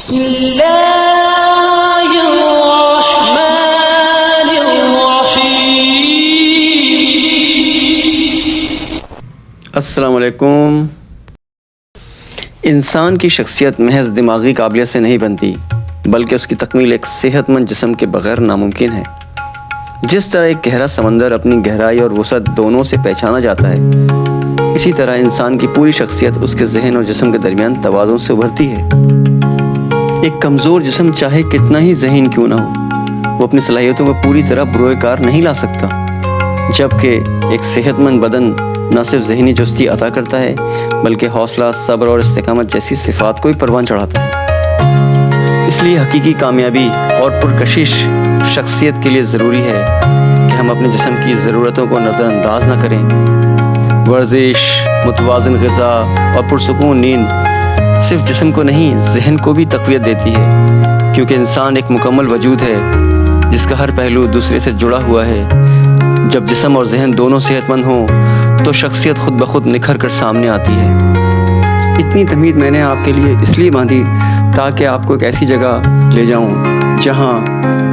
अस्सलाम वालेकुम। इंसान की शख्सियत महज दिमागी काबिलियत से नहीं बनती, बल्कि उसकी तकमील एक सेहतमंद जिस्म के बगैर नामुमकिन है। जिस तरह एक गहरा समंदर अपनी गहराई और वसअत दोनों से पहचाना जाता है, इसी तरह इंसान की पूरी शख्सियत उसके जहन और जिस्म के दरमियान तवाज़ुन से उभरती है। एक कमज़ोर जिस्म चाहे कितना ही ज़हीन क्यों ना हो, वो अपनी सलाहियतों को पूरी तरह बुरोए कार नहीं ला सकता, जबकि एक सेहतमंद बदन न सिर्फ ज़हनी चुस्ती अता करता है, बल्कि हौसला, सब्र और इस्तिकामत जैसी सिफ़ात को भी परवान चढ़ाता है। इसलिए हकीकी कामयाबी और पुरकशिश शख्सियत के लिए ज़रूरी है कि हम अपने जिस्म की ज़रूरतों को नज़रअंदाज न करें। वर्जिश, मुतवाज़िन ग़िज़ा और पुरसुकून नींद सिर्फ जिस्म को नहीं, ज़हन को भी तक़वियत देती है, क्योंकि इंसान एक मुकम्मल वजूद है जिसका हर पहलू दूसरे से जुड़ा हुआ है। जब जिस्म और ज़हन दोनों सेहतमंद हों तो शख्सियत खुद ब खुद निखर कर सामने आती है। इतनी तमीद मैंने आपके लिए इसलिए बांधी ताकि आपको एक ऐसी जगह ले जाऊं जहां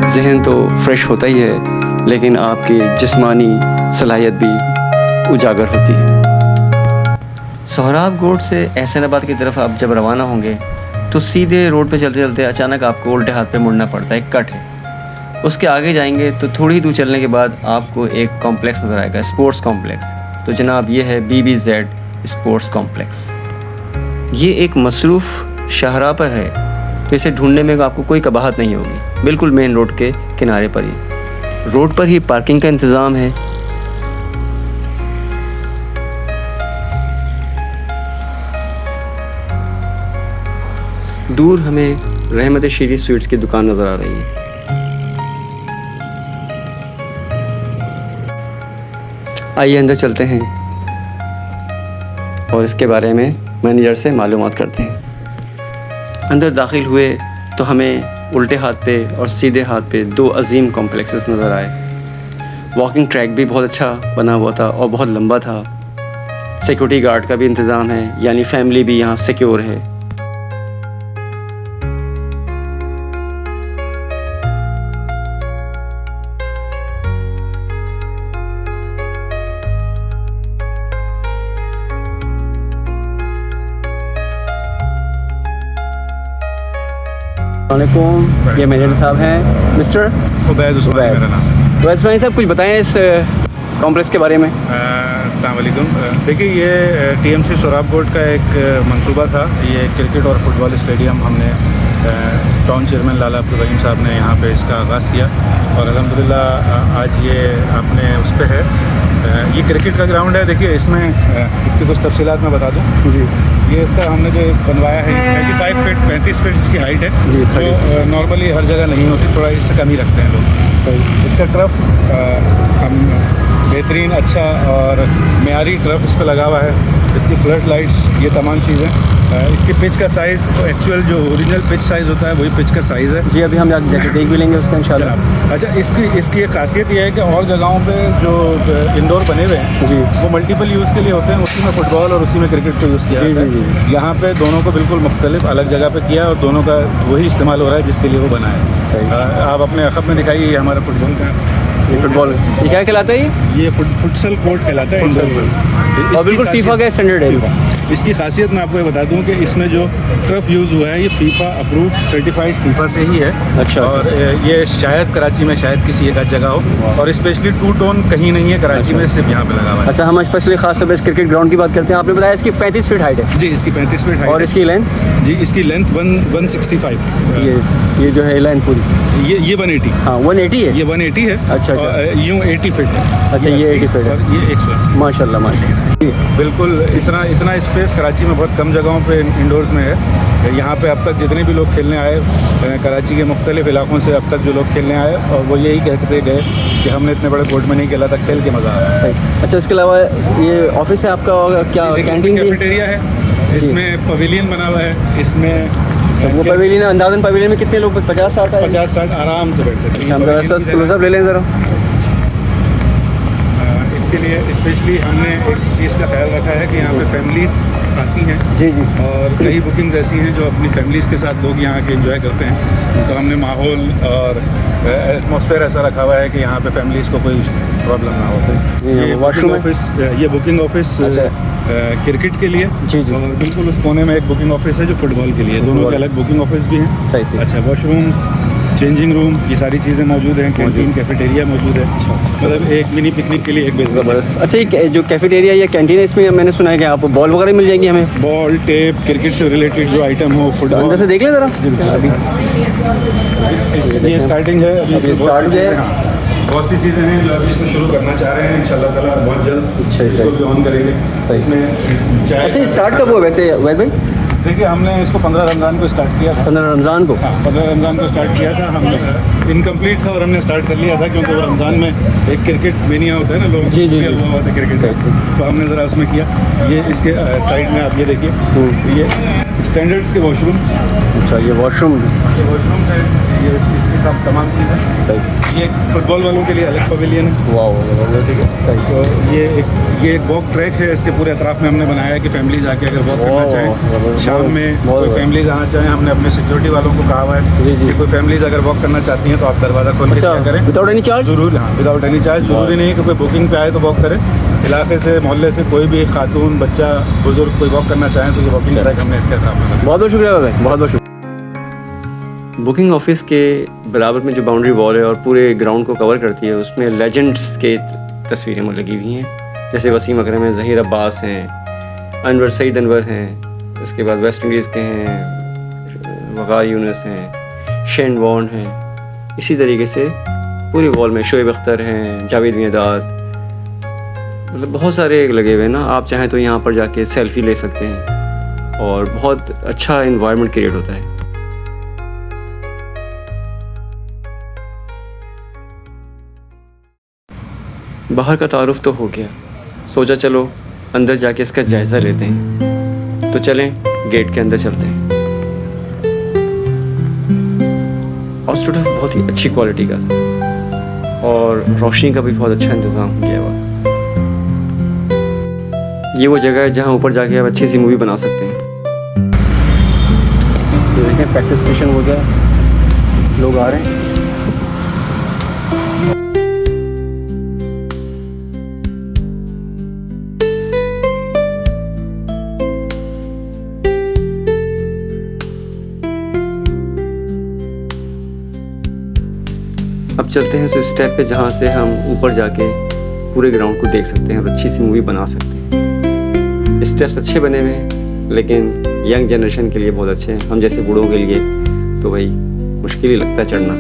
जहन तो फ्रेश होता ही है, लेकिन आपकी जिस्मानी सलाहियत भी उजागर होती है। सोहराब गोट से एहसनाबाद की तरफ आप जब रवाना होंगे तो सीधे रोड पे चलते चलते अचानक आपको उल्टे हाथ पे मुड़ना पड़ता है, एक कट है। उसके आगे जाएंगे तो थोड़ी दूर चलने के बाद आपको एक कॉम्प्लेक्स नज़र आएगा, स्पोर्ट्स कॉम्प्लेक्स। तो जनाब ये है BBZ स्पोर्ट्स कॉम्प्लेक्स। ये एक मसरूफ़ शाहराह पर है, तो इसे ढूंढने में आपको कोई कबाहत नहीं होगी। बिल्कुल मेन रोड के किनारे पर ही, रोड पर ही पार्किंग का इंतज़ाम है। दूर हमें रहमत शीरी स्वीट्स की दुकान नज़र आ रही है। आइए अंदर चलते हैं और इसके बारे में मैनेजर से मालूमात करते हैं। अंदर दाखिल हुए तो हमें उल्टे हाथ पे और सीधे हाथ पे दो अजीम कॉम्प्लेक्सेस नज़र आए। वॉकिंग ट्रैक भी बहुत अच्छा बना हुआ था और बहुत लंबा था। सिक्योरिटी गार्ड का भी इंतज़ाम है, यानी फैमिली भी यहाँ सिक्योर है। वालेकुम, ये मैनेजर साहब हैं, मिस्टर उबैद मेरा नाम। वैस भाई साहब कुछ बताएं इस कॉम्प्लेक्स के बारे में। अस्सलाम वालेकुम। देखिए, ये TMC सोहराब गोट का एक मंसूबा था। ये क्रिकेट और फुटबॉल स्टेडियम हमने टाउन चेयरमैन लाला अब्दुल रहीम साहब ने यहाँ पे इसका आगाज़ किया और अल्हम्दुलिल्लाह आज ये अपने उस पर है। ये क्रिकेट का ग्राउंड है। देखिए, इसमें इसकी कुछ तफसीलात मैं बता दूँ जी। ये इसका हमने जो बनवाया है 35 फीट 35 फीट इसकी हाइट है, जो नॉर्मली हर जगह नहीं होती, थोड़ा इससे कम ही रखते हैं लोग। इसका ट्रफ हम बेहतरीन अच्छा और मेयारी ट्रफ इस पर लगा हुआ है। इसकी फ्लड लाइट्स, ये तमाम चीज़ें। इसकी पिच का साइज़ एक्चुअल जो ओरिजिनल पिच साइज़ होता है वही पिच का साइज़ है जी। अभी हम जाके देख भी लेंगे उसका इंशाल्लाह। अच्छा, इसकी एक खासियत ये है कि और जगहों पे जो इंडोर बने हुए हैं जी, वो मल्टीपल यूज़ के लिए होते हैं, उसी में फ़ुटबॉल और उसी में क्रिकेट को यूज़ किया जाता है। यहाँ पे दोनों को बिल्कुल मुख्तलिफ अलग जगह पे किया और दोनों का वही इस्तेमाल हो रहा है जिसके लिए वो बना है। आप अपने अखब में दिखाइए, ये हमारा फुटबॉल का फुटबॉल ये क्या कहलाता है? ये फुटसल कोर्ट कहलाता है और बिल्कुल फीफा का स्टैंडर्ड है। इसकी खासियत मैं आपको ये बता दूं कि इसमें जो टर्फ यूज़ हुआ है ये फीफा अप्रूव्ड सर्टिफाइड फीफा से ही है। अच्छा। और ये शायद कराची में शायद किसी एक जगह हो, और स्पेशली 2 टोन कहीं नहीं है कराची में, सिर्फ यहाँ पे लगा हुआ है। अच्छा, हम स्पेशली खास तौर पर इस क्रिकेट ग्राउंड की बात करते हैं। आपने बताया इसकी 35 फीट हाइट है जी। इसकी 35 फीट हाइट और इसकी लेंथ जी, इसकी लेंथ 165। ये जो है लाइन पूरी ये 180। हाँ, 180 है। ये 180 है। अच्छा। यूँ 80 फीट है। अच्छा, ये 80 फीट है, ये 180। माशाल्लाह माशाल्लाह। बिल्कुल इतना स्पेस कराची में बहुत कम जगहों पे इंडोर्स में है। यहाँ पे अब तक जितने भी लोग खेलने आए कराची के मुख्तलिफ इलाकों से, अब तक जो लोग खेलने आए और वो यही कहते गए कि हमने इतने बड़े कोर्ट में नहीं खेला था, खेल के मज़ा आया। सही। अच्छा, इसके अलावा ये ऑफिस है आपका, क्या कैंटीन कैफेटेरिया है, इसमें पवेलियन बना हुआ है। इसमें वो पवेलियन, अंदाज़न पवेलियन में कितने लोग? 50-60 आराम से बैठ सकते हैं। हम ज़रा सा क्लोज़अप ले लें ज़रा। इसके लिए स्पेशली हमने एक चीज़ का ख्याल रखा है कि यहाँ पे फैमिलीज आती हैं जी जी। और कई बुकिंग्स ऐसी हैं जो अपनी फैमिलीज़ के साथ लोग यहाँ के एंजॉय करते हैं। तो हमने माहौल और एटमॉस्फेयर ऐसा रखा हुआ है कि यहाँ पे फैमिलीज़ को कोई प्रॉब्लम ना हो। ये वॉशरूम है? ये बुकिंग ऑफिस क्रिकेट के लिए जी जी। और बिल्कुल उस कोने में एक बुकिंग ऑफिस है जो फुटबॉल के लिए, दोनों के अलग बुकिंग ऑफिस भी हैं। सही थी। अच्छा, वॉशरूम्स, चेंजिंग रूम, ये सारी चीज़ें मौजूद हैं। कैंटीन, कैफेटेरिया मौजूद है। मतलब एक मिनी पिकनिक के लिए एक बेहतर। ज़बरदस्त। अच्छा, ये जो कैफेटेरिया या कैंटीन है, इसमें मैंने सुना है कि आपको बॉल वगैरह मिल जाएगी हमें? बॉल, टेप, क्रिकेट से रिलेटेड जो आइटम हो, तो फुटबॉल। अंदर से देख लें ज़रा। अभी ये स्टार्टिंग है, अभी स्टार्ट जो है। हाँ, बहुत सी चीज़ें हैं जो अभी इसमें शुरू करना चाह रहे हैं इंशाल्लाह ताला बहुत जल्द। अच्छा, इसको भी ऑन करेंगे। सही। इसमें चाय। अच्छा, स्टार्ट कब हुआ वैसे वैद भाई? देखिए, हमने इसको 15 रमज़ान को स्टार्ट किया था। 15 रमज़ान को? हाँ, 15 रमज़ान को स्टार्ट किया था। हम इनकम्प्लीट था और हमने स्टार्ट कर लिया था क्योंकि वो रमज़ान में एक क्रिकेट मेनिया होता है ना, लोग जी, जी, जी। हुआ था क्रिकेट का। तो हमने ज़रा उसमें किया। ये इसके साइड में आप ये देखिए, ये स्टैंडर्ड्स के वॉशरूम। अच्छा, ये वॉशरूम है, ये इसके साथ तमाम चीज़ें। सही। ये फुटबॉल वालों के लिए अलग पवेलियन है। वाह, ठीक है। सही। तो ये एक वॉक ट्रैक है, इसके पूरे अतराफ में हमने बनाया है कि फैमिलीज आके अगर वॉक करना चाहें, शाम में कोई फैमिलीज आना चाहें, हमने अपने सिक्योरिटी वालों को कहा हुआ है जी, जी। कि कोई फैमिलीज अगर वॉक करना चाहती हैं तो आप दरवाज़ा खोल के क्या करें, विदाउट एनी चार्ज? जरूर। हाँ, विदाउट एनी चार्ज। जरूरी नहीं है कि कोई बुकिंग पे आए तो वॉक करे। इलाके से, मोहल्ले से कोई भी खातून, बच्चा, बुजुर्ग कोई वॉक करना चाहें तो ये वॉकिंग ट्रैक हमने इसके अतराफ में। बहुत बहुत शुक्रिया भाई, बहुत बहुत शुक्रिया। बुकिंग ऑफिस के बराबर में जो बाउंड्री वॉल है और पूरे ग्राउंड को कवर करती है, उसमें लेजेंड्स के तस्वीरें लगी हुई हैं। जैसे वसीम अकरम हैं, ज़हीर अब्बास हैं, अनवर सईद अनवर हैं, उसके बाद वेस्ट इंडीज़ के हैं वक़ार यूनुस हैं, शेन वॉर्न हैं। इसी तरीके से पूरी वॉल में शोएब अख्तर हैं, जावेद मियादाद, मतलब बहुत सारे लगे हुए हैं ना। आप चाहें तो यहाँ पर जाके सेल्फ़ी ले सकते हैं और बहुत अच्छा इन्वायरमेंट क्रिएट होता है। बाहर का तारुफ तो हो गया, सोचा चलो अंदर जाके इसका जायज़ा लेते हैं। तो चलें, गेट के अंदर चलते हैं। हॉस्पिटल बहुत ही अच्छी क्वालिटी का था और रोशनी का भी बहुत अच्छा इंतज़ाम किया हुआ। ये वो जगह है जहाँ ऊपर जाके आप अच्छी सी मूवी बना सकते हैं। देखें, प्रैक्टिस सेशन हो गया, लोग आ रहे हैं। अब चलते हैं उस स्टेप पे जहाँ से हम ऊपर जाके पूरे ग्राउंड को देख सकते हैं और अच्छी सी मूवी बना सकते हैं। स्टेप्स अच्छे बने हुए हैं लेकिन यंग जनरेशन के लिए बहुत अच्छे हैं। हम जैसे बूढ़ों के लिए तो भाई मुश्किल ही लगता है चढ़ना।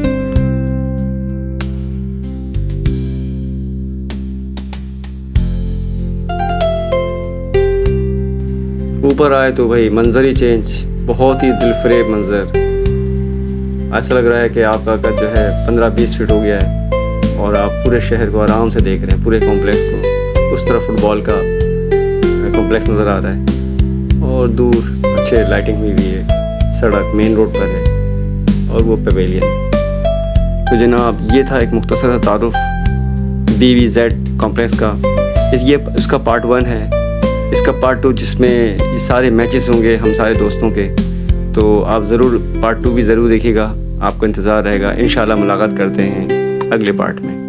ऊपर आए तो भाई मंजर ही चेंज, बहुत ही दिलफरेब मंजर। ऐसा लग रहा है कि आपका कद जो है 15-20 फीट हो गया है और आप पूरे शहर को आराम से देख रहे हैं, पूरे कॉम्प्लेक्स को। उस तरफ फुटबॉल का कॉम्प्लेक्स नज़र आ रहा है और दूर अच्छे लाइटिंग हुई हुई है, सड़क मेन रोड पर है और वो पवेलियन। तो जनाब, ये था एक मुख्तसर तारुफ BVZ कॉम्प्लेक्स का। ये इसका पार्ट 1 है। इसका पार्ट 2 जिसमें ये सारे मैचेस होंगे हम सारे दोस्तों के, तो आप ज़रूर पार्ट 2 भी ज़रूर देखिएगा, आपको इंतज़ार रहेगा। इंशाल्लाह मुलाकात करते हैं अगले पार्ट में।